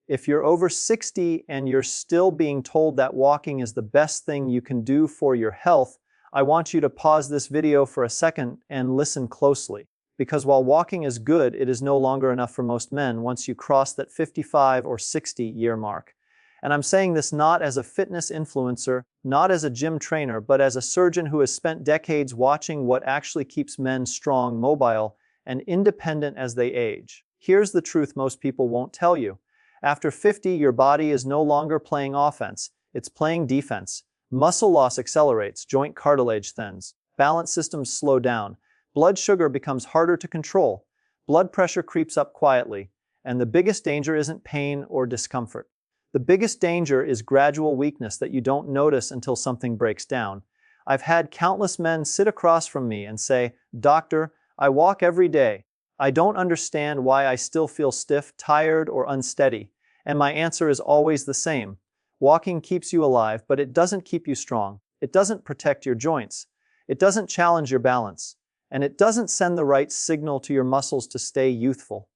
If you're over 60 and you're still being told that walking is the best thing you can do for your health, I want you to pause this video for a second and listen closely. Because while walking is good, it is no longer enough for most men once you cross that 55 or 60-year mark. And I'm saying this not as a fitness influencer, not as a gym trainer, but as a surgeon who has spent decades watching what actually keeps men strong, mobile, and independent as they age. Here's the truth most people won't tell you. After 50, your body is no longer playing offense, it's playing defense. Muscle loss accelerates, joint cartilage thins, balance systems slow down, blood sugar becomes harder to control, blood pressure creeps up quietly, and the biggest danger isn't pain or discomfort. The biggest danger is gradual weakness that you don't notice until something breaks down. I've had countless men sit across from me and say, "Doctor, I walk every day. I don't understand why I still feel stiff, tired, or unsteady." And my answer is always the same. Walking keeps you alive, but it doesn't keep you strong. It doesn't protect your joints. It doesn't challenge your balance. And it doesn't send the right signal to your muscles to stay youthful.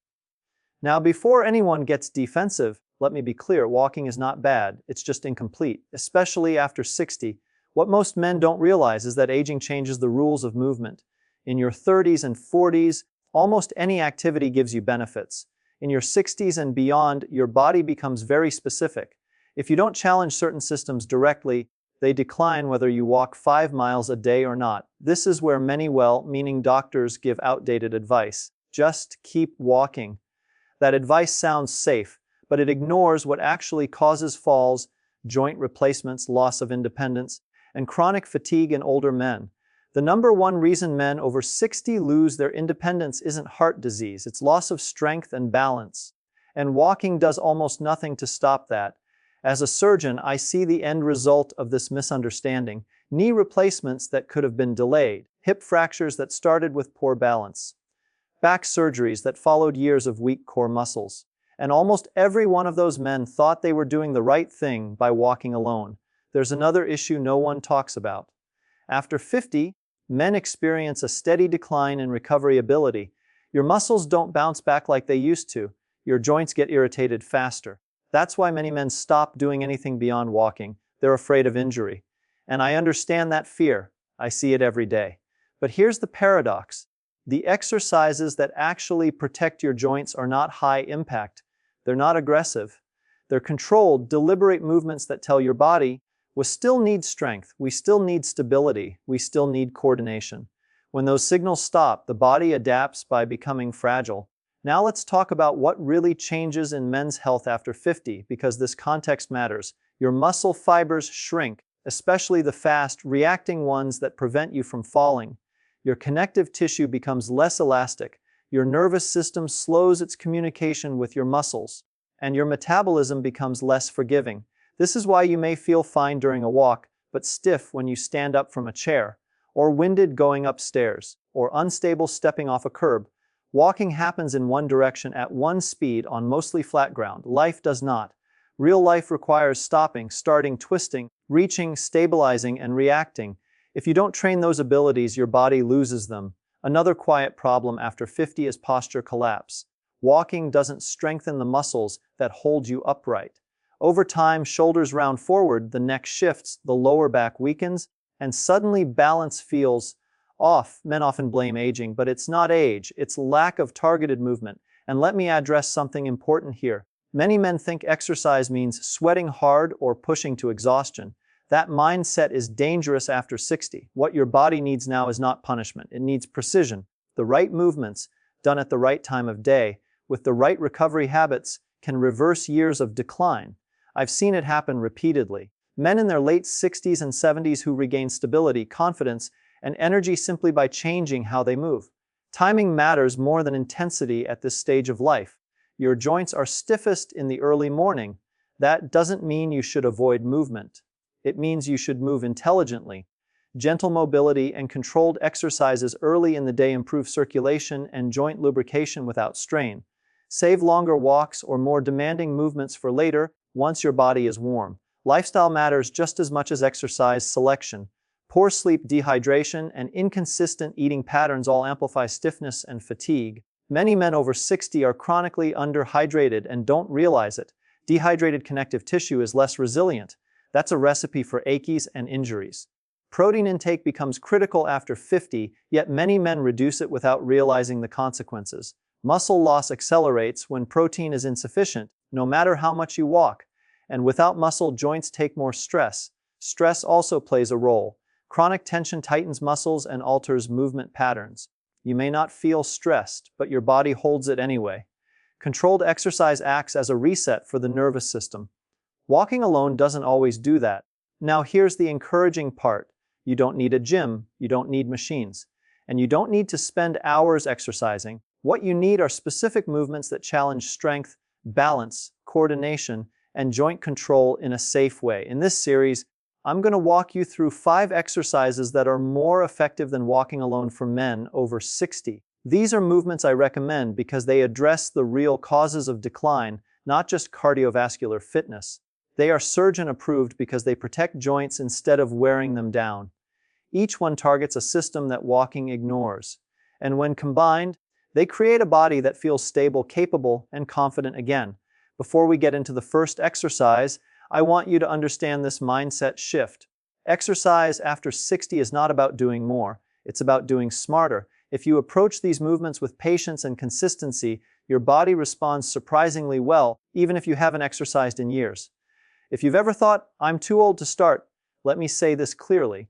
Now, before anyone gets defensive, let me be clear, walking is not bad, it's just incomplete, especially after 60. What most men don't realize is that aging changes the rules of movement. In your 30s and 40s, almost any activity gives you benefits. In your 60s and beyond, your body becomes very specific. If you don't challenge certain systems directly, they decline whether you walk 5 miles a day or not. This is where many well-meaning doctors give outdated advice. Just keep walking. That advice sounds safe, but it ignores what actually causes falls, joint replacements, loss of independence, and chronic fatigue in older men. The number one reason men over 60 lose their independence isn't heart disease, it's loss of strength and balance. And walking does almost nothing to stop that. As a surgeon, I see the end result of this misunderstanding: knee replacements that could have been delayed, hip fractures that started with poor balance, back surgeries that followed years of weak core muscles. And almost every one of those men thought they were doing the right thing by walking alone. There's another issue no one talks about. After 50, men experience a steady decline in recovery ability. Your muscles don't bounce back like they used to. Your joints get irritated faster. That's why many men stop doing anything beyond walking. They're afraid of injury. And I understand that fear. I see it every day. But here's the paradox. The exercises that actually protect your joints are not high impact. They're not aggressive. They're controlled, deliberate movements that tell your body, we still need strength, we still need stability, we still need coordination. When those signals stop, the body adapts by becoming fragile. Now let's talk about what really changes in men's health after 50, because this context matters. Your muscle fibers shrink, especially the fast, reacting ones that prevent you from falling. Your connective tissue becomes less elastic. Your nervous system slows its communication with your muscles, and your metabolism becomes less forgiving. This is why you may feel fine during a walk, but stiff when you stand up from a chair, or winded going upstairs, or unstable stepping off a curb. Walking happens in one direction at one speed on mostly flat ground. Life does not. Real life requires stopping, starting, twisting, reaching, stabilizing, and reacting. If you don't train those abilities, your body loses them. Another quiet problem after 50 is posture collapse. Walking doesn't strengthen the muscles that hold you upright. Over time, shoulders round forward, the neck shifts, the lower back weakens, and suddenly balance feels off. Men often blame aging, but it's not age, it's lack of targeted movement. And let me address something important here. Many men think exercise means sweating hard or pushing to exhaustion. That mindset is dangerous after 60. What your body needs now is not punishment, it needs precision. The right movements, done at the right time of day, with the right recovery habits, can reverse years of decline. I've seen it happen repeatedly. Men in their late 60s and 70s who regain stability, confidence, and energy simply by changing how they move. Timing matters more than intensity at this stage of life. Your joints are stiffest in the early morning. That doesn't mean you should avoid movement. It means you should move intelligently. Gentle mobility and controlled exercises early in the day improve circulation and joint lubrication without strain. Save longer walks or more demanding movements for later, once your body is warm. Lifestyle matters just as much as exercise selection. Poor sleep, dehydration, and inconsistent eating patterns all amplify stiffness and fatigue. Many men over 60 are chronically underhydrated and don't realize it. Dehydrated connective tissue is less resilient. That's a recipe for aches and injuries. Protein intake becomes critical after 50, yet many men reduce it without realizing the consequences. Muscle loss accelerates when protein is insufficient, no matter how much you walk. And without muscle, joints take more stress. Stress also plays a role. Chronic tension tightens muscles and alters movement patterns. You may not feel stressed, but your body holds it anyway. Controlled exercise acts as a reset for the nervous system. Walking alone doesn't always do that. Now here's the encouraging part. You don't need a gym, you don't need machines, and you don't need to spend hours exercising. What you need are specific movements that challenge strength, balance, coordination, and joint control in a safe way. In this series, I'm going to walk you through 5 exercises that are more effective than walking alone for men over 60. These are movements I recommend because they address the real causes of decline, not just cardiovascular fitness. They are surgeon approved because they protect joints instead of wearing them down. Each one targets a system that walking ignores. And when combined, they create a body that feels stable, capable, and confident again. Before we get into the first exercise, I want you to understand this mindset shift. Exercise after 60 is not about doing more, it's about doing smarter. If you approach these movements with patience and consistency, your body responds surprisingly well, even if you haven't exercised in years. If you've ever thought, I'm too old to start, let me say this clearly.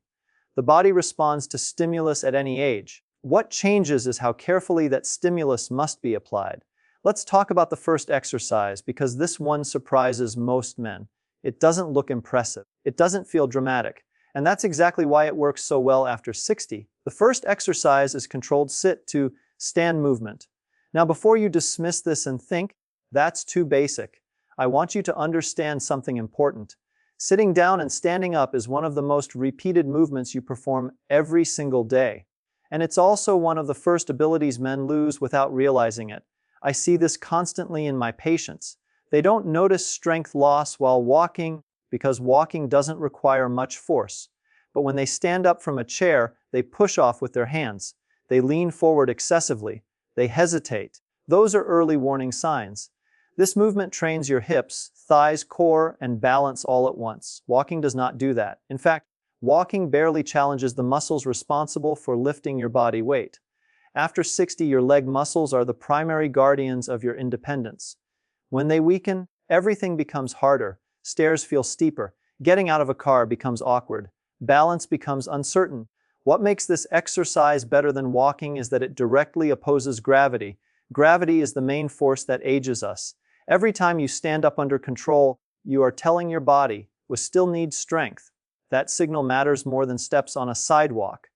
The body responds to stimulus at any age. What changes is how carefully that stimulus must be applied. Let's talk about the first exercise because this one surprises most men. It doesn't look impressive. It doesn't feel dramatic. And that's exactly why it works so well after 60. The first exercise is controlled sit to stand movement. Now, before you dismiss this and think, that's too basic, I want you to understand something important. Sitting down and standing up is one of the most repeated movements you perform every single day. And it's also one of the first abilities men lose without realizing it. I see this constantly in my patients. They don't notice strength loss while walking because walking doesn't require much force. But when they stand up from a chair, they push off with their hands. They lean forward excessively. They hesitate. Those are early warning signs. This movement trains your hips, thighs, core, and balance all at once. Walking does not do that. In fact, walking barely challenges the muscles responsible for lifting your body weight. After 60, your leg muscles are the primary guardians of your independence. When they weaken, everything becomes harder. Stairs feel steeper. Getting out of a car becomes awkward. Balance becomes uncertain. What makes this exercise better than walking is that it directly opposes gravity. Gravity is the main force that ages us. Every time you stand up under control, you are telling your body, we still need strength. That signal matters more than steps on a sidewalk.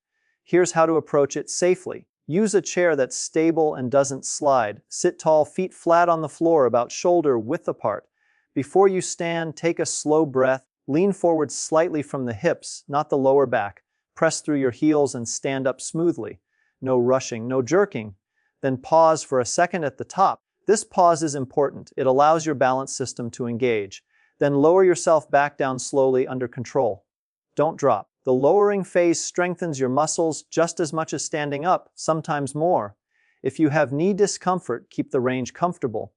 Here's how to approach it safely. Use a chair that's stable and doesn't slide. Sit tall, feet flat on the floor, about shoulder width apart. Before you stand, take a slow breath. Lean forward slightly from the hips, not the lower back. Press through your heels and stand up smoothly. No rushing, no jerking. Then pause for a second at the top. This pause is important. It allows your balance system to engage. Then lower yourself back down slowly under control. Don't drop. The lowering phase strengthens your muscles just as much as standing up, sometimes more. If you have knee discomfort, keep the range comfortable.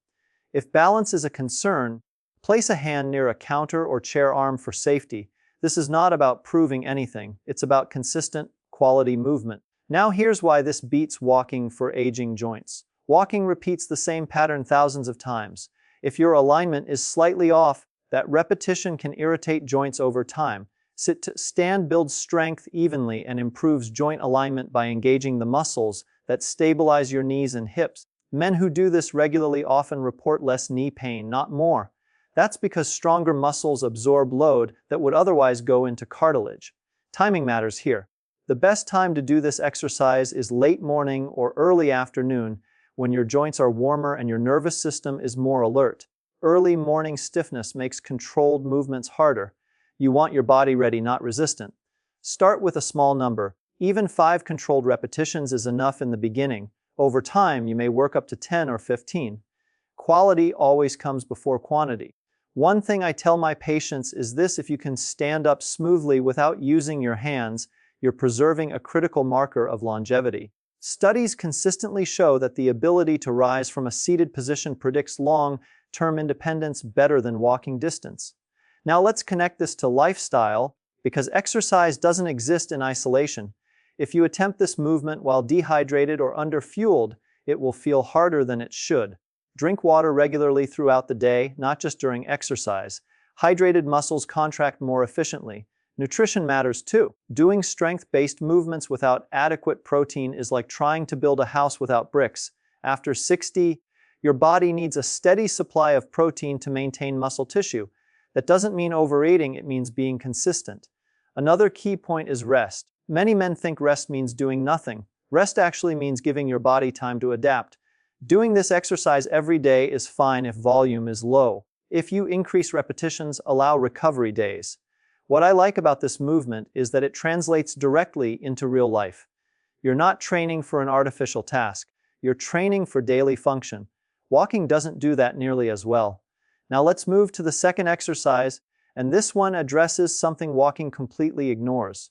If balance is a concern, place a hand near a counter or chair arm for safety. This is not about proving anything. It's about consistent, quality movement. Now here's why this beats walking for aging joints. Walking repeats the same pattern thousands of times. If your alignment is slightly off, that repetition can irritate joints over time. Sit to stand builds strength evenly and improves joint alignment by engaging the muscles that stabilize your knees and hips. Men who do this regularly often report less knee pain, not more. That's because stronger muscles absorb load that would otherwise go into cartilage. Timing matters here. The best time to do this exercise is late morning or early afternoon when your joints are warmer and your nervous system is more alert. Early morning stiffness makes controlled movements harder. You want your body ready, not resistant. Start with a small number. Even 5 controlled repetitions is enough in the beginning. Over time, you may work up to 10 or 15. Quality always comes before quantity. One thing I tell my patients is this: if you can stand up smoothly without using your hands, you're preserving a critical marker of longevity. Studies consistently show that the ability to rise from a seated position predicts long short-term independence better than walking distance. Now let's connect this to lifestyle, because exercise doesn't exist in isolation. If you attempt this movement while dehydrated or under-fueled, it will feel harder than it should. Drink water regularly throughout the day, not just during exercise. Hydrated muscles contract more efficiently. Nutrition matters too. Doing strength-based movements without adequate protein is like trying to build a house without bricks. After 60, your body needs a steady supply of protein to maintain muscle tissue. That doesn't mean overeating, it means being consistent. Another key point is rest. Many men think rest means doing nothing. Rest actually means giving your body time to adapt. Doing this exercise every day is fine if volume is low. If you increase repetitions, allow recovery days. What I like about this movement is that it translates directly into real life. You're not training for an artificial task. You're training for daily function. Walking doesn't do that nearly as well. Now let's move to the second exercise, and this one addresses something walking completely ignores.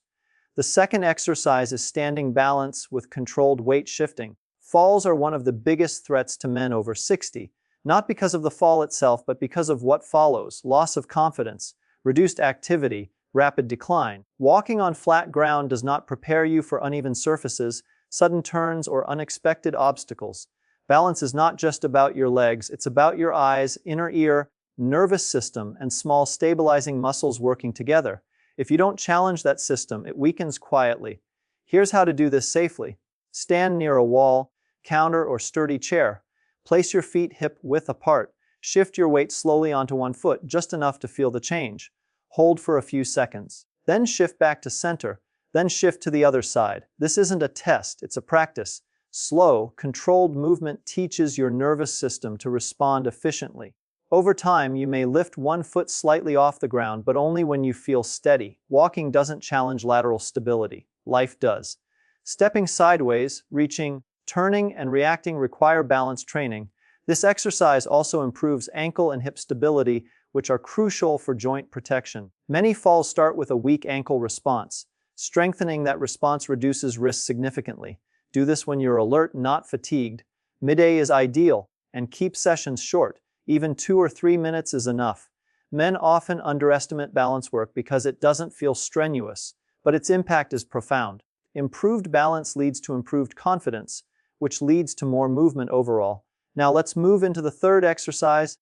The second exercise is standing balance with controlled weight shifting. Falls are one of the biggest threats to men over 60, not because of the fall itself, but because of what follows: loss of confidence, reduced activity, rapid decline. Walking on flat ground does not prepare you for uneven surfaces, sudden turns, or unexpected obstacles. Balance is not just about your legs, it's about your eyes, inner ear, nervous system, and small stabilizing muscles working together. If you don't challenge that system, it weakens quietly. Here's how to do this safely. Stand near a wall, counter, or sturdy chair. Place your feet hip-width apart. Shift your weight slowly onto one foot, just enough to feel the change. Hold for a few seconds. Then shift back to center. Then shift to the other side. This isn't a test, it's a practice. Slow, controlled movement teaches your nervous system to respond efficiently. Over time, you may lift one foot slightly off the ground, but only when you feel steady. Walking doesn't challenge lateral stability. Life does. Stepping sideways, reaching, turning, and reacting require balance training. This exercise also improves ankle and hip stability, which are crucial for joint protection. Many falls start with a weak ankle response. Strengthening that response reduces risk significantly. Do this when you're alert, not fatigued. Midday is ideal, and keep sessions short. Even 2 or 3 minutes is enough. Men often underestimate balance work because it doesn't feel strenuous, but its impact is profound. Improved balance leads to improved confidence, which leads to more movement overall. Now let's move into the third exercise,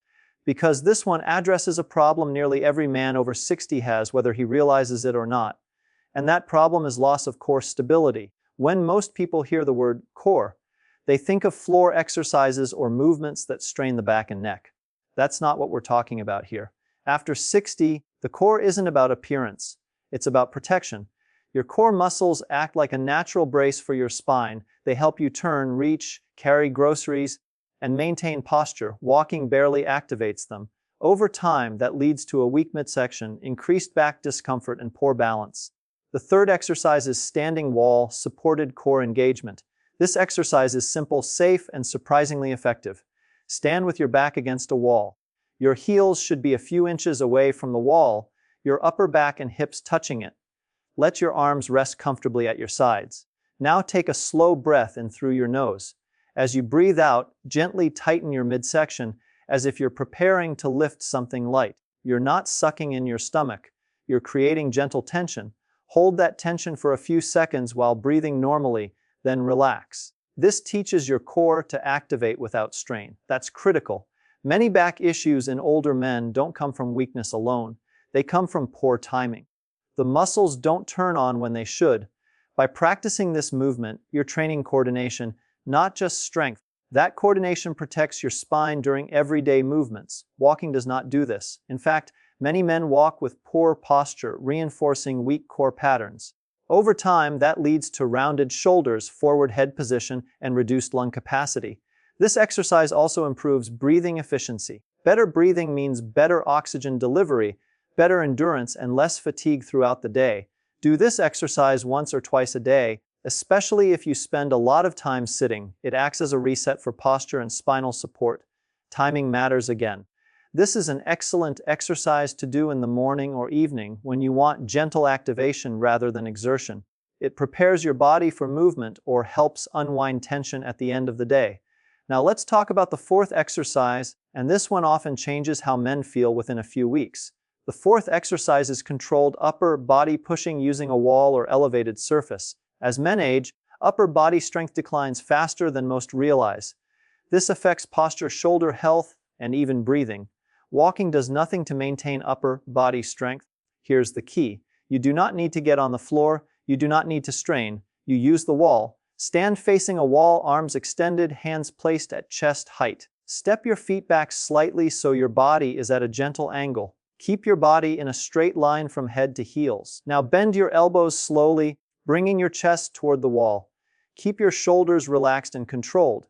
because this one addresses a problem nearly every man over 60 has, whether he realizes it or not. And that problem is loss of core stability. When most people hear the word core, they think of floor exercises or movements that strain the back and neck. That's not what we're talking about here. After 60, the core isn't about appearance. It's about protection. Your core muscles act like a natural brace for your spine. They help you turn, reach, carry groceries, and maintain posture. Walking barely activates them. Over time, that leads to a weak midsection, increased back discomfort, and poor balance. The third exercise is standing wall, supported core engagement. This exercise is simple, safe, and surprisingly effective. Stand with your back against a wall. Your heels should be a few inches away from the wall, your upper back and hips touching it. Let your arms rest comfortably at your sides. Now take a slow breath in through your nose. As you breathe out, gently tighten your midsection as if you're preparing to lift something light. You're not sucking in your stomach. You're creating gentle tension. Hold that tension for a few seconds while breathing normally, then relax. This teaches your core to activate without strain. That's critical. Many back issues in older men don't come from weakness alone. They come from poor timing. The muscles don't turn on when they should. By practicing this movement, you're training coordination, not just strength. That coordination protects your spine during everyday movements. Walking does not do this. In fact, many men walk with poor posture, reinforcing weak core patterns. Over time, that leads to rounded shoulders, forward head position, and reduced lung capacity. This exercise also improves breathing efficiency. Better breathing means better oxygen delivery, better endurance, and less fatigue throughout the day. Do this exercise once or twice a day, especially if you spend a lot of time sitting. It acts as a reset for posture and spinal support. Timing matters again. This is an excellent exercise to do in the morning or evening when you want gentle activation rather than exertion. It prepares your body for movement or helps unwind tension at the end of the day. Now let's talk about the fourth exercise, and this one often changes how men feel within a few weeks. The fourth exercise is controlled upper body pushing using a wall or elevated surface. As men age, upper body strength declines faster than most realize. This affects posture, shoulder health, and even breathing. Walking does nothing to maintain upper body strength. Here's the key. You do not need to get on the floor. You do not need to strain. You use the wall. Stand facing a wall, arms extended, hands placed at chest height. Step your feet back slightly so your body is at a gentle angle. Keep your body in a straight line from head to heels. Now bend your elbows slowly, bringing your chest toward the wall. Keep your shoulders relaxed and controlled.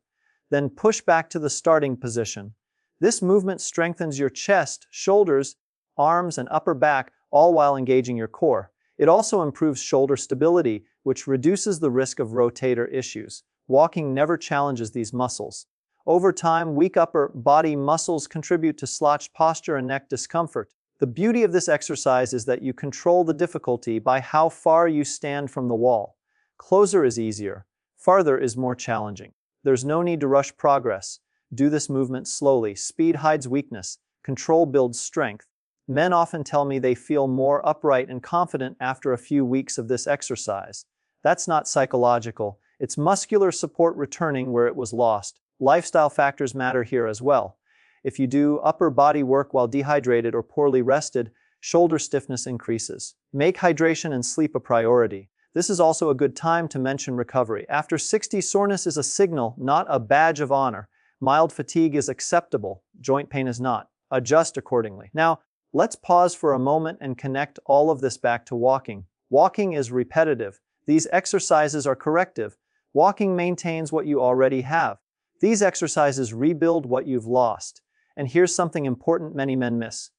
Then push back to the starting position. This movement strengthens your chest, shoulders, arms, and upper back, all while engaging your core. It also improves shoulder stability, which reduces the risk of rotator issues. Walking never challenges these muscles. Over time, weak upper body muscles contribute to slouched posture and neck discomfort. The beauty of this exercise is that you control the difficulty by how far you stand from the wall. Closer is easier. Farther is more challenging. There's no need to rush progress. Do this movement slowly. Speed hides weakness. Control builds strength. Men often tell me they feel more upright and confident after a few weeks of this exercise. That's not psychological. It's muscular support returning where it was lost. Lifestyle factors matter here as well. If you do upper body work while dehydrated or poorly rested, shoulder stiffness increases. Make hydration and sleep a priority. This is also a good time to mention recovery. After 60, soreness is a signal, not a badge of honor. Mild fatigue is acceptable. Joint pain is not. Adjust accordingly. Now, let's pause for a moment and connect all of this back to walking. Walking is repetitive. These exercises are corrective. Walking maintains what you already have. These exercises rebuild what you've lost. And here's something important many men miss.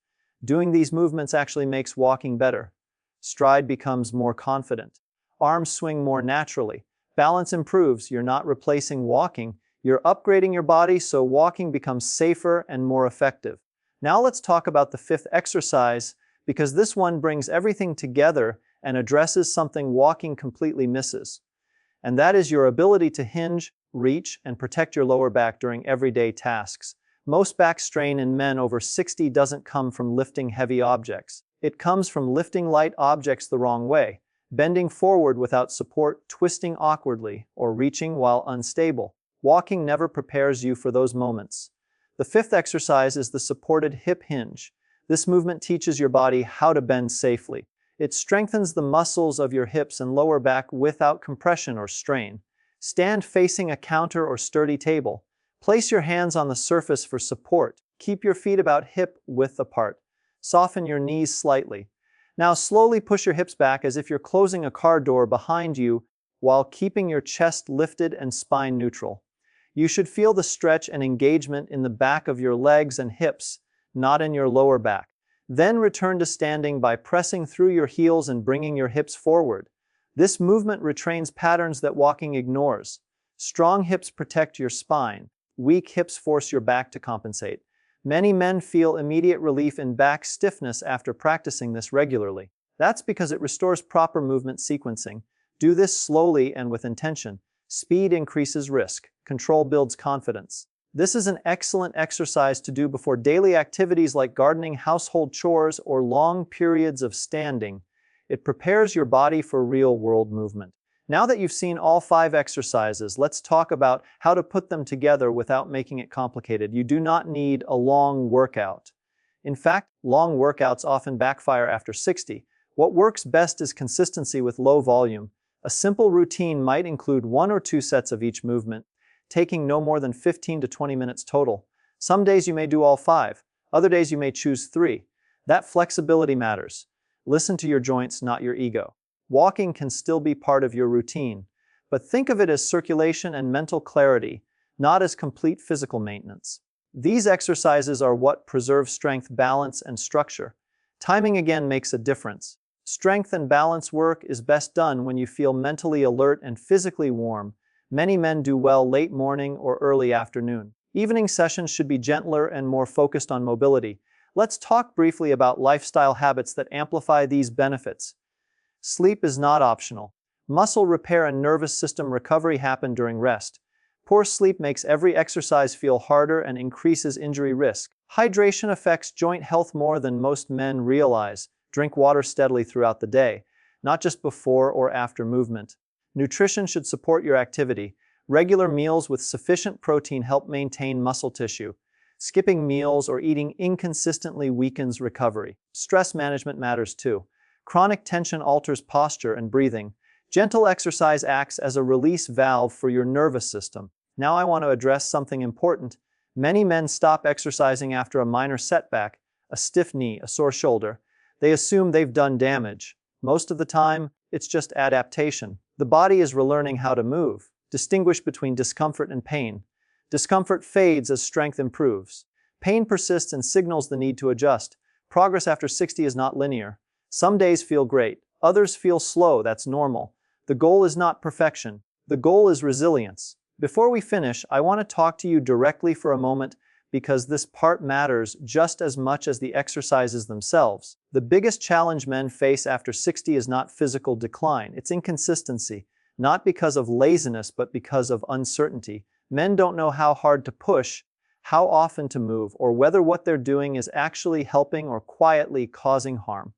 Doing these movements actually makes walking better. Stride becomes more confident. Arms swing more naturally. Balance improves. You're not replacing walking. You're upgrading your body so walking becomes safer and more effective. Now let's talk about the fifth exercise, because this one brings everything together and addresses something walking completely misses. And that is your ability to hinge, reach, and protect your lower back during everyday tasks. Most back strain in men over 60 doesn't come from lifting heavy objects. It comes from lifting light objects the wrong way, bending forward without support, twisting awkwardly, or reaching while unstable. Walking never prepares you for those moments. The fifth exercise is the supported hip hinge. This movement teaches your body how to bend safely. It strengthens the muscles of your hips and lower back without compression or strain. Stand facing a counter or sturdy table. Place your hands on the surface for support. Keep your feet about hip width apart. Soften your knees slightly. Now slowly push your hips back as if you're closing a car door behind you while keeping your chest lifted and spine neutral. You should feel the stretch and engagement in the back of your legs and hips, not in your lower back. Then return to standing by pressing through your heels and bringing your hips forward. This movement retrains patterns that walking ignores. Strong hips protect your spine. Weak hips force your back to compensate. Many men feel immediate relief in back stiffness after practicing this regularly. That's because it restores proper movement sequencing. Do this slowly and with intention. Speed increases risk. Control builds confidence. This is an excellent exercise to do before daily activities like gardening, household chores, or long periods of standing. It prepares your body for real-world movement. Now that you've seen all 5 exercises, let's talk about how to put them together without making it complicated. You do not need a long workout. In fact, long workouts often backfire after 60. What works best is consistency with low volume. A simple routine might include 1 or 2 sets of each movement, taking no more than 15 to 20 minutes total. Some days you may do all 5. Other days you may choose 3. That flexibility matters. Listen to your joints, not your ego. Walking can still be part of your routine, but think of it as circulation and mental clarity, not as complete physical maintenance. These exercises are what preserve strength, balance, and structure. Timing again makes a difference. Strength and balance work is best done when you feel mentally alert and physically warm. Many men do well late morning or early afternoon. Evening sessions should be gentler and more focused on mobility. Let's talk briefly about lifestyle habits that amplify these benefits. Sleep is not optional. Muscle repair and nervous system recovery happen during rest. Poor sleep makes every exercise feel harder and increases injury risk. Hydration affects joint health more than most men realize. Drink water steadily throughout the day, not just before or after movement. Nutrition should support your activity. Regular meals with sufficient protein help maintain muscle tissue. Skipping meals or eating inconsistently weakens recovery. Stress management matters too. Chronic tension alters posture and breathing. Gentle exercise acts as a release valve for your nervous system. Now I want to address something important. Many men stop exercising after a minor setback, a stiff knee, a sore shoulder. They assume they've done damage. Most of the time, it's just adaptation. The body is relearning how to move. Distinguish between discomfort and pain. Discomfort fades as strength improves. Pain persists and signals the need to adjust. Progress after 60 is not linear. Some days feel great, others feel slow. That's normal. The goal is not perfection. The goal is resilience. Before we finish, I want to talk to you directly for a moment because this part matters just as much as the exercises themselves. The biggest challenge men face after 60 is not physical decline, it's inconsistency. Not because of laziness, but because of uncertainty. Men don't know how hard to push, how often to move, or whether what they're doing is actually helping or quietly causing harm.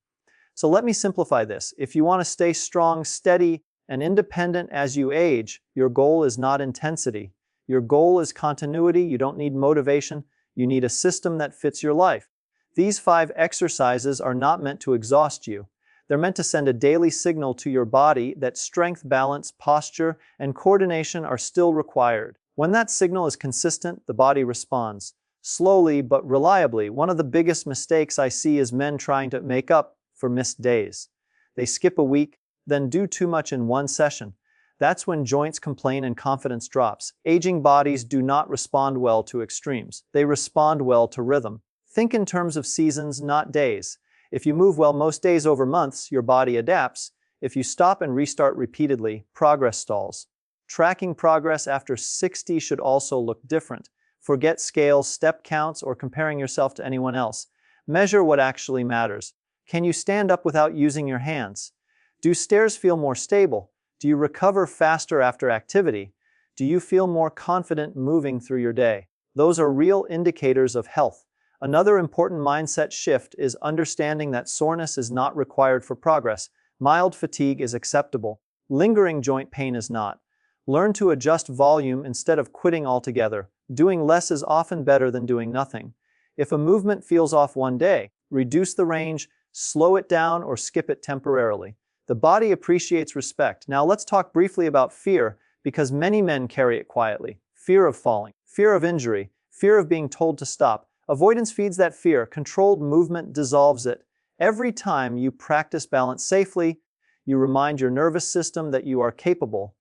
So let me simplify this. If you want to stay strong, steady, and independent as you age, your goal is not intensity. Your goal is continuity. You don't need motivation. You need a system that fits your life. These 5 exercises are not meant to exhaust you. They're meant to send a daily signal to your body that strength, balance, posture, and coordination are still required. When that signal is consistent, the body responds. Slowly but reliably. One of the biggest mistakes I see is men trying to make up for missed days. They skip a week, then do too much in one session. That's when joints complain and confidence drops. Aging bodies do not respond well to extremes. They respond well to rhythm. Think in terms of seasons, not days. If you move well most days over months, your body adapts. If you stop and restart repeatedly, progress stalls. Tracking progress after 60 should also look different. Forget scales, step counts, or comparing yourself to anyone else. Measure what actually matters. Can you stand up without using your hands? Do stairs feel more stable? Do you recover faster after activity? Do you feel more confident moving through your day? Those are real indicators of health. Another important mindset shift is understanding that soreness is not required for progress. Mild fatigue is acceptable. Lingering joint pain is not. Learn to adjust volume instead of quitting altogether. Doing less is often better than doing nothing. If a movement feels off one day, reduce the range, slow it down, or skip it temporarily. The body appreciates respect. Now let's talk briefly about fear, because many men carry it quietly. Fear of falling, fear of injury, fear of being told to stop. Avoidance feeds that fear. Controlled movement dissolves it. Every time you practice balance safely, you remind your nervous system that you are capable.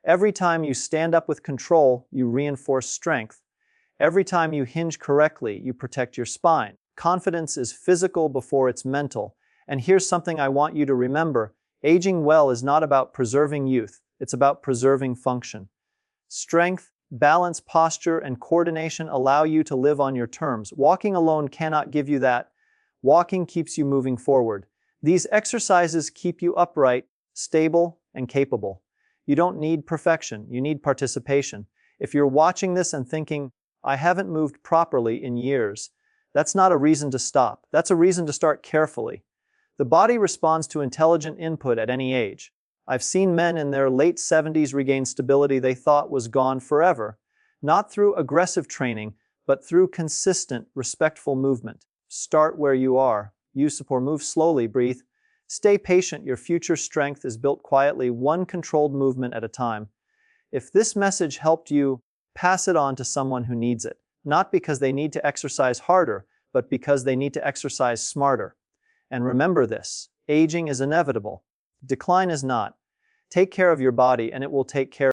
Every time you stand up with control, you reinforce strength. Every time you hinge correctly, you protect your spine. Confidence is physical before it's mental. And here's something I want you to remember. Aging well is not about preserving youth. It's about preserving function. Strength, balance, posture, and coordination allow you to live on your terms. Walking alone cannot give you that. Walking keeps you moving forward. These exercises keep you upright, stable, and capable. You don't need perfection. You need participation. If you're watching this and thinking, I haven't moved properly in years, that's not a reason to stop. That's a reason to start carefully. The body responds to intelligent input at any age. I've seen men in their late 70s regain stability they thought was gone forever, not through aggressive training, but through consistent, respectful movement. Start where you are. Use support, move slowly, breathe. Stay patient. Your future strength is built quietly, one controlled movement at a time. If this message helped you, pass it on to someone who needs it, not because they need to exercise harder, but because they need to exercise smarter. And remember this, aging is inevitable. Decline is not. Take care of your body and it will take care